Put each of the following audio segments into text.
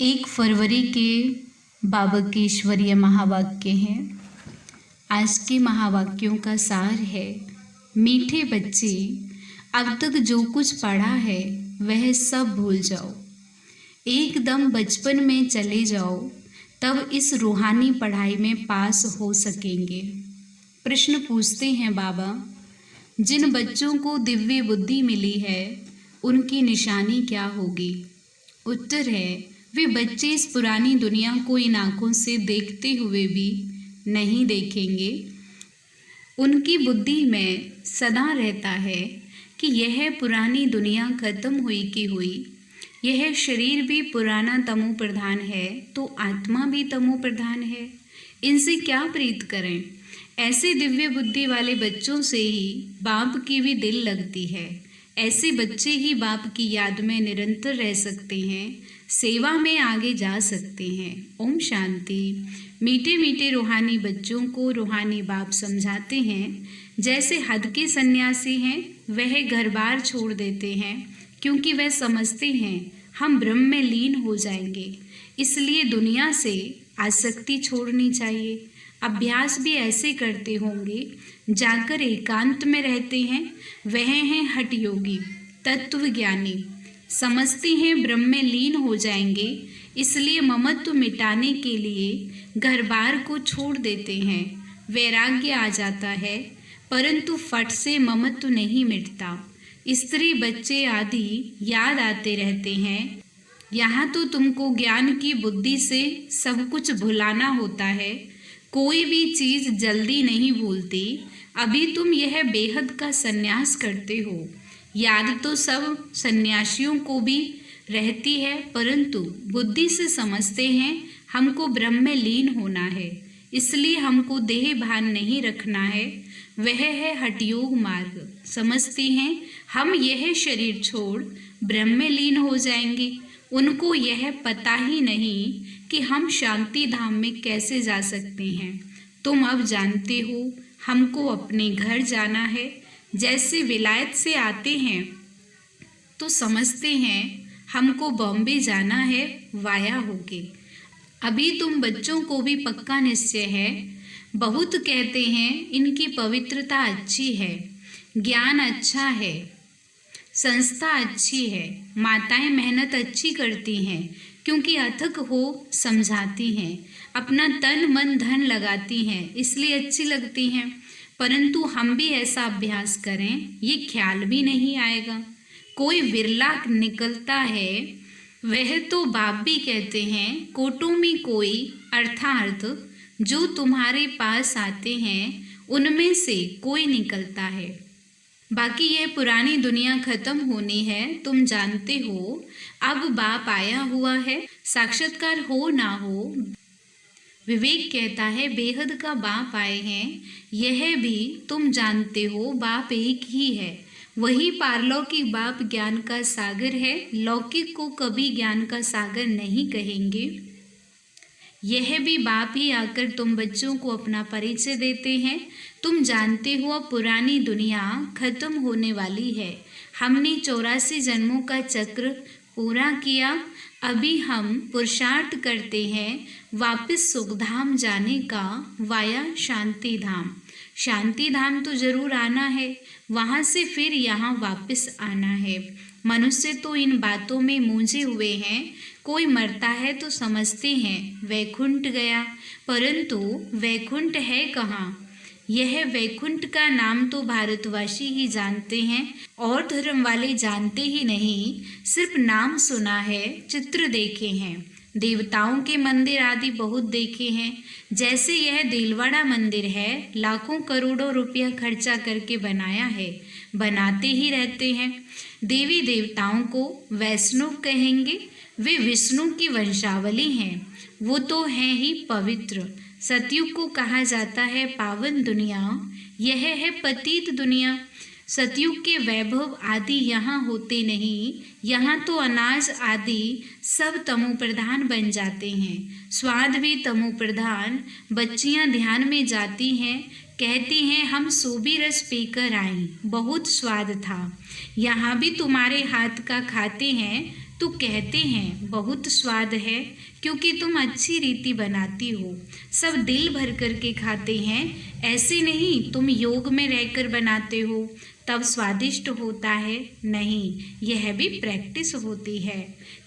1 फरवरी के बाबकेश्वरीय महावाक्य हैं। आज के महावाक्यों का सार है, मीठे बच्चे, अब तक जो कुछ पढ़ा है वह सब भूल जाओ, एकदम बचपन में चले जाओ, तब इस रूहानी पढ़ाई में पास हो सकेंगे। प्रश्न पूछते हैं बाबा, जिन बच्चों को दिव्य बुद्धि मिली है उनकी निशानी क्या होगी? उत्तर है, वे बच्चे इस पुरानी दुनिया को इन आँखों से देखते हुए भी नहीं देखेंगे। उनकी बुद्धि में सदा रहता है कि यह पुरानी दुनिया खत्म हुई की हुई, यह शरीर भी पुराना तमो प्रधान है तो आत्मा भी तमो प्रधान है, इनसे क्या प्रीत करें। ऐसे दिव्य बुद्धि वाले बच्चों से ही बाप की भी दिल लगती है। ऐसे बच्चे ही बाप की याद में निरंतर रह सकते हैं, सेवा में आगे जा सकते हैं। ओम शांति। मीठे मीठे रूहानी बच्चों को रूहानी बाप समझाते हैं, जैसे हद के सन्यासी हैं वह घर बार छोड़ देते हैं क्योंकि वह समझते हैं हम ब्रह्म में लीन हो जाएंगे, इसलिए दुनिया से आसक्ति छोड़नी चाहिए। अभ्यास भी ऐसे करते होंगे, जाकर एकांत में रहते हैं, वह हैं हठ योगी तत्व ज्ञानी, समझते हैं ब्रह्म में लीन हो जाएंगे, इसलिए ममत्व मिटाने के लिए घर बार को छोड़ देते हैं। वैराग्य आ जाता है, परंतु फट से ममत्व नहीं मिटता। स्त्री बच्चे आदि याद आते रहते हैं। यहाँ तो तुमको ज्ञान की बुद्धि से सब कुछ भुलाना होता है, कोई भी चीज़ जल्दी नहीं भूलती। अभी तुम यह बेहद का संन्यास करते हो। याद तो सब सन्यासियों को भी रहती है, परंतु बुद्धि से समझते हैं हमको ब्रह्म में लीन होना है, इसलिए हमको देह भान नहीं रखना है। वह है हठयोग मार्ग। समझते हैं हम यह शरीर छोड़ ब्रह्म में लीन हो जाएंगे। उनको यह पता ही नहीं कि हम शांति धाम में कैसे जा सकते हैं। तुम अब जानते हो हमको अपने घर जाना है। जैसे विलायत से आते हैं तो समझते हैं हमको बॉम्बे जाना है, वाया होके। अभी तुम बच्चों को भी पक्का निश्चय है। बहुत कहते हैं इनकी पवित्रता अच्छी है, ज्ञान अच्छा है, संस्था अच्छी है, माताएं मेहनत अच्छी करती हैं क्योंकि अथक हो समझाती हैं, अपना तन मन धन लगाती हैं, इसलिए अच्छी लगती हैं। परंतु हम भी ऐसा अभ्यास करें, ये ख्याल भी नहीं आएगा। कोई विरला निकलता है, वह तो बाप भी कहते हैं कोटों में कोई अर्थार्थ जो तुम्हारे पास आते हैं उनमें से कोई निकलता है। बाकी यह पुरानी दुनिया खत्म होनी है, तुम जानते हो। अब बाप आया हुआ है, साक्षात्कार हो ना हो। विवेक कहता है बेहद का बाप आए हैं, यह भी तुम जानते हो। बाप एक ही है, वही पारलौकिक बाप ज्ञान का सागर है। लौकिक को कभी ज्ञान का सागर नहीं कहेंगे। यह भी बाप ही आकर तुम बच्चों को अपना परिचय देते हैं। तुम जानते हो अब पुरानी दुनिया खत्म होने वाली है। हमने 84 जन्मों का चक्र पूरा किया। अभी हम पुरुषार्थ करते हैं वापस सुखधाम जाने का, वाया शांति धाम। शांति धाम तो जरूर आना है, वहाँ से फिर यहाँ वापस आना है। मनुष्य तो इन बातों में मूंझे हुए हैं। कोई मरता है तो समझते हैं वैकुंठ गया, परंतु वैकुंठ है कहाँ? यह वैकुंठ का नाम तो भारतवासी ही जानते हैं, और धर्म वाले जानते ही नहीं, सिर्फ नाम सुना है, चित्र देखे हैं, देवताओं के मंदिर आदि बहुत देखे हैं। जैसे यह देलवाड़ा मंदिर है, लाखों करोड़ों रुपया खर्चा करके बनाया है, बनाते ही रहते हैं। देवी देवताओं को वैष्णव कहेंगे, वे विष्णु की वंशावली हैं, वो तो हैं ही पवित्र। सतयुग को कहा जाता है पावन दुनिया, यह है पतित दुनिया। सतयुग के वैभव आदि यहाँ होते नहीं, यहाँ तो अनाज आदि सब तमो प्रधान बन जाते हैं, स्वाद भी तमो प्रधान। बच्चियाँ ध्यान में जाती हैं, कहती हैं हम सोबी रस पीकर आईं, बहुत स्वाद था। यहाँ भी तुम्हारे हाथ का खाते हैं तो कहते हैं बहुत स्वाद है, क्योंकि तुम अच्छी रीति बनाती हो, सब दिल भर करके खाते हैं। ऐसे नहीं तुम योग में रहकर बनाते हो तब स्वादिष्ट होता है, नहीं, यह भी प्रैक्टिस होती है।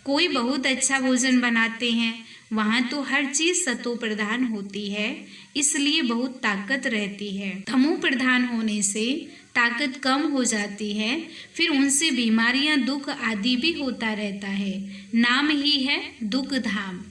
कोई बहुत अच्छा भोजन बनाते हैं, वहाँ तो हर चीज़ सतो प्रधान होती है, इसलिए बहुत ताकत रहती है। तमो प्रधान होने से ताकत कम हो जाती है, फिर उनसे बीमारियां, दुख आदि भी होता रहता है। नाम ही है दुख धाम।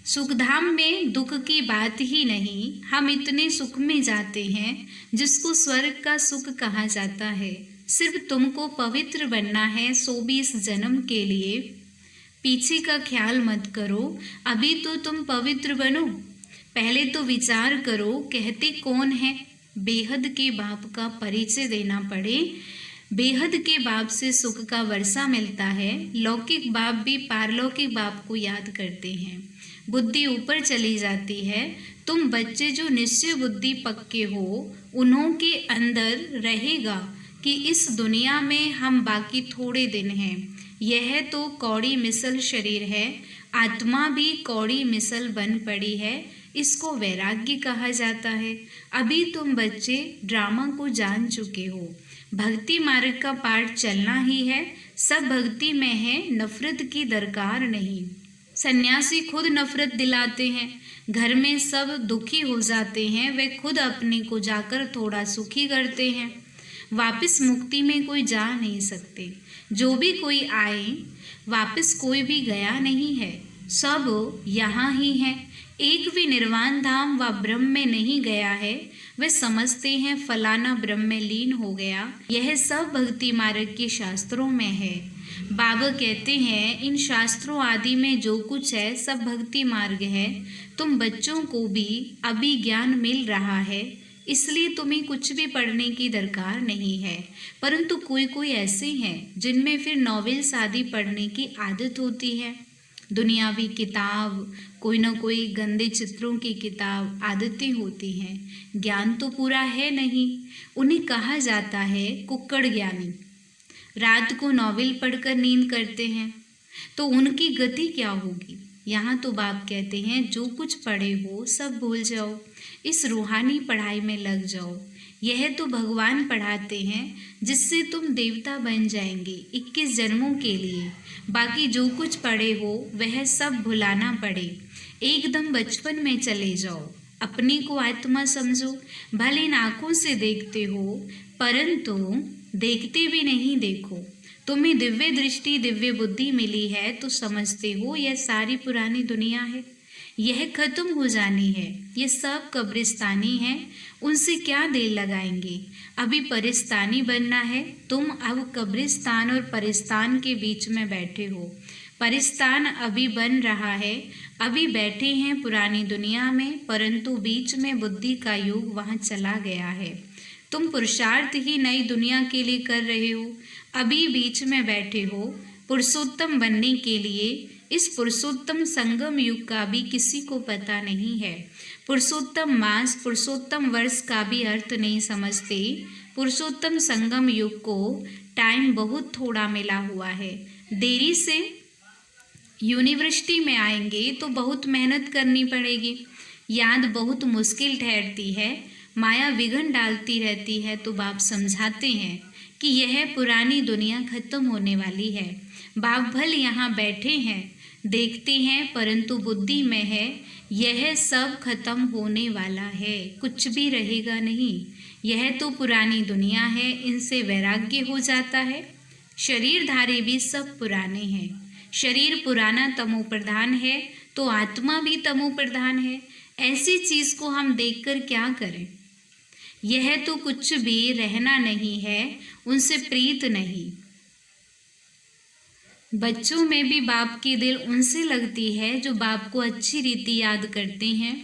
सुखधाम में दुख की बात ही नहीं, हम इतने सुख में जाते हैं जिसको स्वर्ग का सुख कहा जाता है। सिर्फ तुमको पवित्र बनना है, सो भी इस जन्म के लिए। पीछे का ख्याल मत करो, अभी तो तुम पवित्र बनो। पहले तो विचार करो, कहते कौन है? बेहद के बाप का परिचय देना पड़े। बेहद के बाप से सुख का वर्षा मिलता है। लौकिक बाप भी पारलौकिक बाप को याद करते हैं, बुद्धि ऊपर चली जाती है। तुम बच्चे जो निश्चय बुद्धि पक्के हो, उन्हों के अंदर रहेगा कि इस दुनिया में हम बाकी थोड़े दिन हैं। यह तो कौड़ी मिसल शरीर है, आत्मा भी कौड़ी मिसल बन पड़ी है, इसको वैराग्य कहा जाता है। अभी तुम बच्चे ड्रामा को जान चुके हो, भक्ति मार्ग का पाठ चलना ही है। सब भक्ति में है, नफरत की दरकार नहीं। सन्यासी खुद नफरत दिलाते हैं, घर में सब दुखी हो जाते हैं, वे खुद अपने को जाकर थोड़ा सुखी करते हैं। वापस मुक्ति में कोई जा नहीं सकते, जो भी कोई आए वापस कोई भी गया नहीं है, सब यहाँ ही है। एक भी निर्वाण धाम व ब्रह्म में नहीं गया है। वे समझते हैं फलाना ब्रह्म में लीन हो गया। यह सब भक्ति मार्ग के शास्त्रों में है। बाबा कहते हैं इन शास्त्रों आदि में जो कुछ है सब भक्ति मार्ग है। तुम बच्चों को भी अभी ज्ञान मिल रहा है, इसलिए तुम्हें कुछ भी पढ़ने की दरकार नहीं है। परंतु कोई कोई ऐसे हैं जिनमें फिर नॉवेल्स आदि पढ़ने की आदत होती है, दुनियावी किताब, कोई ना कोई गंदे चित्रों की किताब, आदतें होती हैं। ज्ञान तो पूरा है नहीं, उन्हें कहा जाता है कुक्कड़ ज्ञानी। रात को नॉवेल पढ़कर नींद करते हैं, तो उनकी गति क्या होगी? यहाँ तो बाप कहते हैं जो कुछ पढ़े हो सब भूल जाओ, इस रूहानी पढ़ाई में लग जाओ। यह तो भगवान पढ़ाते हैं जिससे तुम देवता बन जाएंगे 21 जन्मों के लिए। बाकी जो कुछ पढ़े हो वह सब भुलाना पड़े, एकदम बचपन में चले जाओ। अपने को आत्मा समझो। भले इन आँखों से देखते हो, परंतु देखते भी नहीं देखो। तुम्हें दिव्य दृष्टि, दिव्य बुद्धि मिली है तो समझते हो यह सारी पुरानी दुनिया है, यह खत्म हो जानी है। ये सब कब्रिस्तानी है, उनसे क्या देर लगाएंगे? अभी परिस्तानी बनना है। तुम अब कब्रिस्तान और परिस्तान के बीच में बैठे हो। परिस्तान अभी बन रहा है, अभी बैठे हैं पुरानी दुनिया में, परंतु बीच में बुद्धि का युग वहाँ चला गया है। तुम पुरुषार्थ ही नई दुनिया के लिए कर रहे हो, अभी बीच में बैठे हो पुरुषोत्तम बनने के लिए। इस पुरुषोत्तम संगम युग का भी किसी को पता नहीं है। पुरुषोत्तम मास, पुरुषोत्तम वर्ष का भी अर्थ नहीं समझते। पुरुषोत्तम संगम युग को टाइम बहुत थोड़ा मिला हुआ है। देरी से यूनिवर्सिटी में आएंगे तो बहुत मेहनत करनी पड़ेगी, याद बहुत मुश्किल ठहरती है, माया विघ्न डालती रहती है। तो बाप समझाते हैं कि यह पुरानी दुनिया खत्म होने वाली है। बाप भल यहाँ बैठे हैं, देखते हैं, परंतु बुद्धि में है यह सब खत्म होने वाला है, कुछ भी रहेगा नहीं। यह तो पुरानी दुनिया है, इनसे वैराग्य हो जाता है। शरीरधारी भी सब पुराने हैं। शरीर पुराना तमो प्रधान है तो आत्मा भी तमो प्रधान है। ऐसी चीज़ को हम देखकर क्या करें? यह तो कुछ भी रहना नहीं है, उनसे प्रीत नहीं। बच्चों में भी बाप की दिल उनसे लगती है जो बाप को अच्छी रीति याद करते हैं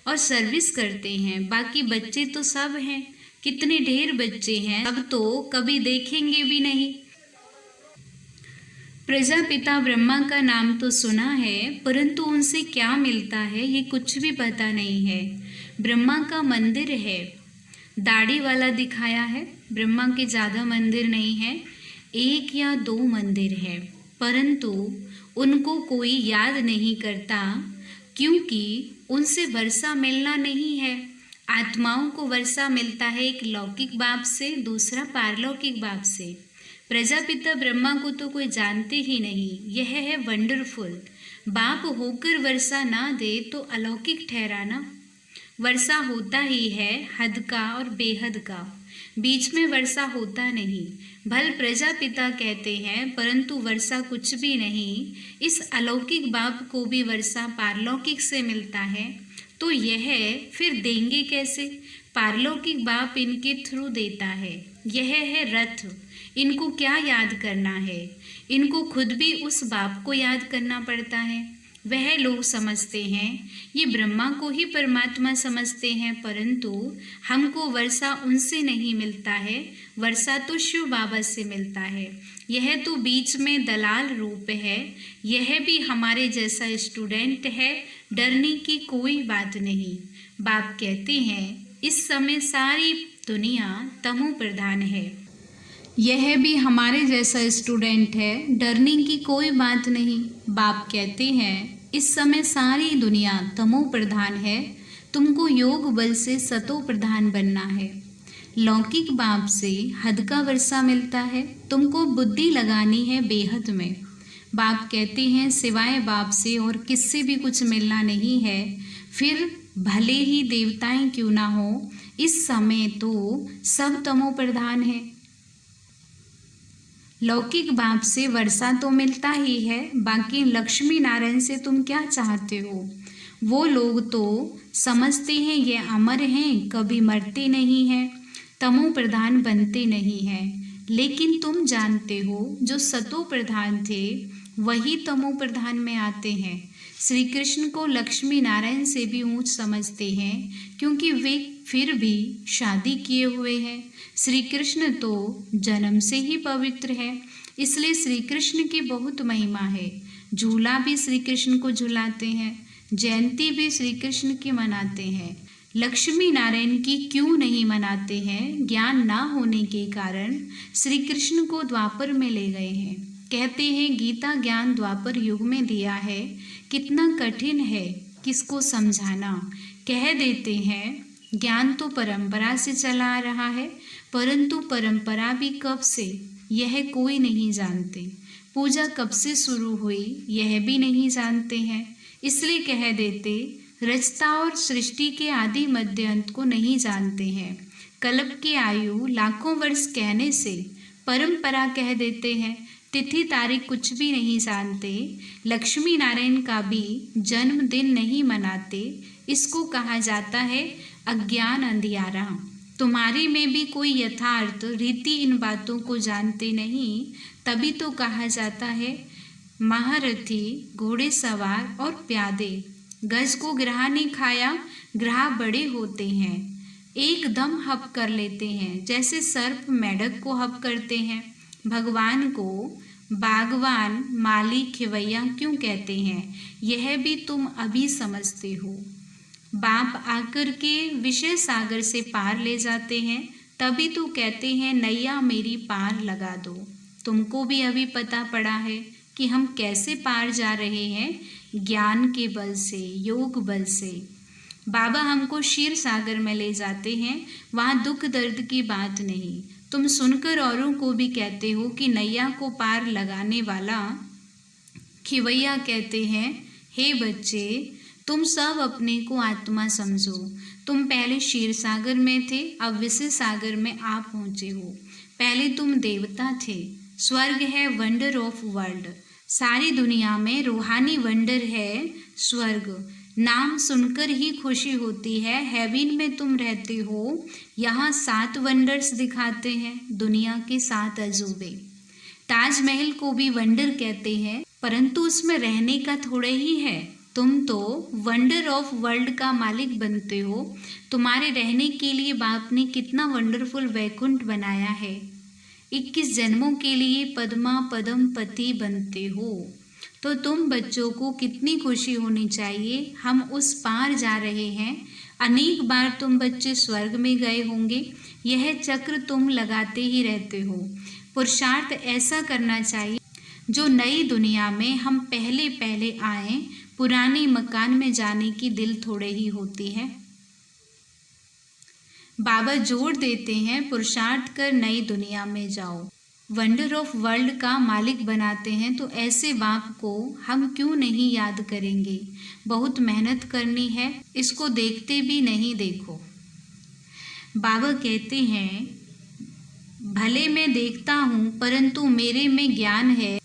और सर्विस करते हैं। बाकी बच्चे तो सब हैं, कितने ढेर बच्चे हैं, अब तो कभी देखेंगे भी नहीं। प्रजापिता ब्रह्मा का नाम तो सुना है, परंतु उनसे क्या मिलता है ये कुछ भी पता नहीं है। ब्रह्मा का मंदिर है, दाढ़ी वाला दिखाया है। ब्रह्मा के ज़्यादा मंदिर नहीं है, 1 या 2 मंदिर है, परंतु उनको कोई याद नहीं करता, क्योंकि उनसे वर्षा मिलना नहीं है। आत्माओं को वर्षा मिलता है एक लौकिक बाप से, दूसरा पारलौकिक बाप से। प्रजापिता ब्रह्मा को तो कोई जानते ही नहीं। यह है वंडरफुल। बाप होकर वर्षा ना दे तो अलौकिक ठहराना। वर्षा होता ही है हद का और बेहद का, बीच में वर्षा होता नहीं। भल प्रजापिता कहते हैं, परंतु वर्षा कुछ भी नहीं। इस अलौकिक बाप को भी वर्षा पारलौकिक से मिलता है, तो यह फिर देंगे कैसे? पारलौकिक बाप इनके थ्रू देता है। यह है रथ। इनको क्या याद करना है? इनको खुद भी उस बाप को याद करना पड़ता है। वह लोग समझते हैं ये ब्रह्मा को ही परमात्मा समझते हैं, परंतु हमको वर्षा उनसे नहीं मिलता है। वर्षा तो शिव बाबा से मिलता है। यह तो बीच में दलाल रूप है। यह भी हमारे जैसा स्टूडेंट है। डरने की कोई बात नहीं। बाप कहते हैं इस समय सारी दुनिया तमो प्रधान है। यह भी हमारे जैसा स्टूडेंट है। डरने की कोई बात नहीं। बाप कहते हैं इस समय सारी दुनिया तमो प्रधान है। तुमको योग बल से सतो प्रधान बनना है। लौकिक बाप से हद का वर्षा मिलता है। तुमको बुद्धि लगानी है बेहद में। बाप कहते हैं सिवाय बाप से और किससे भी कुछ मिलना नहीं है। फिर भले ही देवताएं क्यों ना हो, इस समय तो सब तमो प्रधान है। लौकिक बाप से वर्षा तो मिलता ही है, बाकी लक्ष्मी नारायण से तुम क्या चाहते हो? वो लोग तो समझते हैं ये अमर हैं, कभी मरते नहीं हैं, तमो प्रधान बनते नहीं हैं। लेकिन तुम जानते हो जो सतो प्रधान थे वही तमो प्रधान में आते हैं। श्री कृष्ण को लक्ष्मी नारायण से भी ऊंच समझते हैं, क्योंकि वे फिर भी शादी किए हुए हैं। श्री कृष्ण तो जन्म से ही पवित्र है, इसलिए श्री कृष्ण की बहुत महिमा है। झूला भी श्री कृष्ण को झुलाते हैं, जयंती भी श्री कृष्ण की मनाते हैं। लक्ष्मी नारायण की क्यों नहीं मनाते हैं? ज्ञान ना होने के कारण श्री कृष्ण को द्वापर में ले गए हैं। कहते हैं गीता ज्ञान द्वापर युग में दिया है, कितना कठिन है किसको समझाना। कह देते हैं ज्ञान तो परंपरा से चला आ रहा है, परंतु परंपरा भी कब से यह कोई नहीं जानते। पूजा कब से शुरू हुई यह भी नहीं जानते हैं। इसलिए कह देते रचता और सृष्टि के आदि मध्य अंत को नहीं जानते हैं। कल्प की आयु लाखों वर्ष कहने से परंपरा कह देते हैं। तिथि तारीख कुछ भी नहीं जानते। लक्ष्मी नारायण का भी जन्मदिन नहीं मनाते। इसको कहा जाता है अज्ञान अंधियारा। तुम्हारे में भी कोई यथार्थ रीति इन बातों को जानते नहीं, तभी तो कहा जाता है महारथी घोड़े सवार और प्यादे। गज को ग्राह ने खाया, ग्राह बड़े होते हैं, एकदम हप कर लेते हैं, जैसे सर्प मेढक को हप करते हैं। भगवान को बागवान माली खिवैया क्यों कहते हैं, यह भी तुम अभी समझते हो। बाप आकर के विषय सागर से पार ले जाते हैं, तभी तो कहते हैं नैया मेरी पार लगा दो। तुमको भी अभी पता पड़ा है कि हम कैसे पार जा रहे हैं, ज्ञान के बल से, योग बल से। बाबा हमको क्षीर सागर में ले जाते हैं, वहाँ दुख दर्द की बात नहीं। तुम सुनकर औरों को भी कहते हो कि नैया को पार लगाने वाला खिवैया कहते हैं हे बच्चे, तुम सब अपने को आत्मा समझो। तुम पहले क्षीर सागर में थे, अब विषय सागर में आप पहुँचे हो। पहले तुम देवता थे। स्वर्ग है वंडर ऑफ वर्ल्ड। सारी दुनिया में रूहानी वंडर है स्वर्ग। नाम सुनकर ही खुशी होती है। हेवन में तुम रहते हो। यहाँ 7 वंडर्स दिखाते हैं, दुनिया के 7 अजूबे। ताजमहल को भी वंडर कहते हैं, परंतु उसमें रहने का थोड़े ही है। तुम तो वंडर ऑफ वर्ल्ड का मालिक बनते हो। तुम्हारे रहने के लिए बाप ने कितना वंडरफुल वैकुंठ बनाया है। 21 जन्मों के लिए पद्मा पदम पति बनते हो। तो तुम बच्चों को कितनी खुशी होनी चाहिए, हम उस पार जा रहे हैं। अनेक बार तुम बच्चे स्वर्ग में गए होंगे। यह चक्र तुम लगाते ही रहते हो। पुरुषार्थ ऐसा करना चाहिए जो नई दुनिया में हम पहले पहले आए, पुराने मकान में जाने की दिल थोड़े ही होती है। बाबा जोर देते हैं, पुरुषार्थ कर नई दुनिया में जाओ। वंडर ऑफ वर्ल्ड का मालिक बनाते हैं, तो ऐसे बाप को हम क्यों नहीं याद करेंगे। बहुत मेहनत करनी है, इसको देखते भी नहीं देखो। बाबा कहते हैं, भले मैं देखता हूँ परंतु मेरे में ज्ञान है।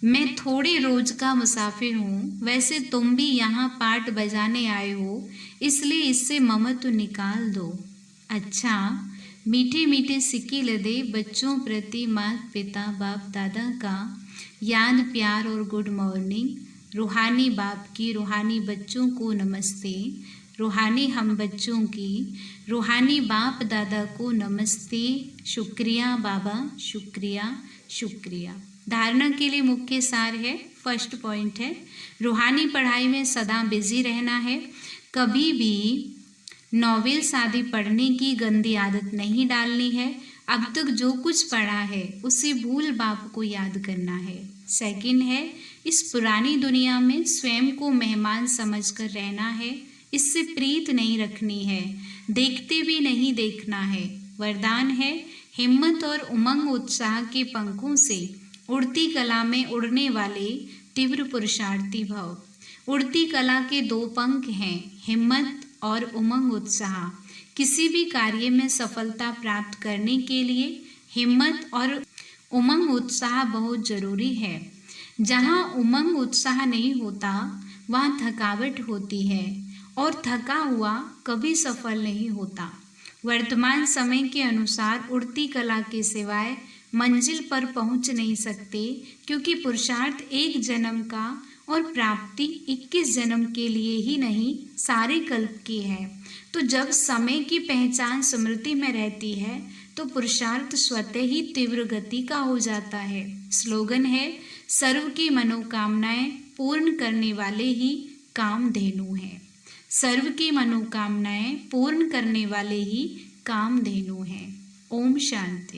मैं थोड़े रोज का मुसाफिर हूँ, वैसे तुम भी यहाँ पाठ बजाने आए हो, इसलिए इससे ममत्व निकाल दो। अच्छा, मीठे मीठे सिक्के लदे बच्चों प्रति माता पिता बाप दादा का याद प्यार और गुड मॉर्निंग। रूहानी बाप की रूहानी बच्चों को नमस्ते। रूहानी हम बच्चों की रूहानी बाप दादा को नमस्ते। शुक्रिया बाबा, शुक्रिया शुक्रिया। धारणा के लिए मुख्य सार है, फर्स्ट पॉइंट है, रूहानी पढ़ाई में सदा बिजी रहना है। कभी भी नॉवेल्स आदि पढ़ने की गंदी आदत नहीं डालनी है। अब तक जो कुछ पढ़ा है उसे भूल बाप को याद करना है। सेकंड है, इस पुरानी दुनिया में स्वयं को मेहमान समझकर रहना है। इससे प्रीत नहीं रखनी है, देखते भी नहीं देखना है। वरदान है, हिम्मत और उमंग उत्साह के पंखों से उड़ती कला में उड़ने वाले तीव्र पुरुषार्थी भव। उड़ती कला के दो पंख हैं, हिम्मत और उमंग उत्साह। किसी भी कार्य में सफलता प्राप्त करने के लिए हिम्मत और उमंग उत्साह बहुत जरूरी है। जहाँ उमंग उत्साह नहीं होता वहाँ थकावट होती है और थका हुआ कभी सफल नहीं होता। वर्तमान समय के अनुसार उड़ती कला के सिवाय मंजिल पर पहुंच नहीं सकते, क्योंकि पुरुषार्थ एक जन्म का और प्राप्ति 21 जन्म के लिए ही नहीं, सारे कल्प की है। तो जब समय की पहचान स्मृति में रहती है तो पुरुषार्थ स्वतः ही तीव्र गति का हो जाता है। स्लोगन है, सर्व की मनोकामनाएं पूर्ण करने वाले ही कामधेनु हैं। सर्व की मनोकामनाएं पूर्ण करने वाले ही कामधेनु हैं। ओम शांति।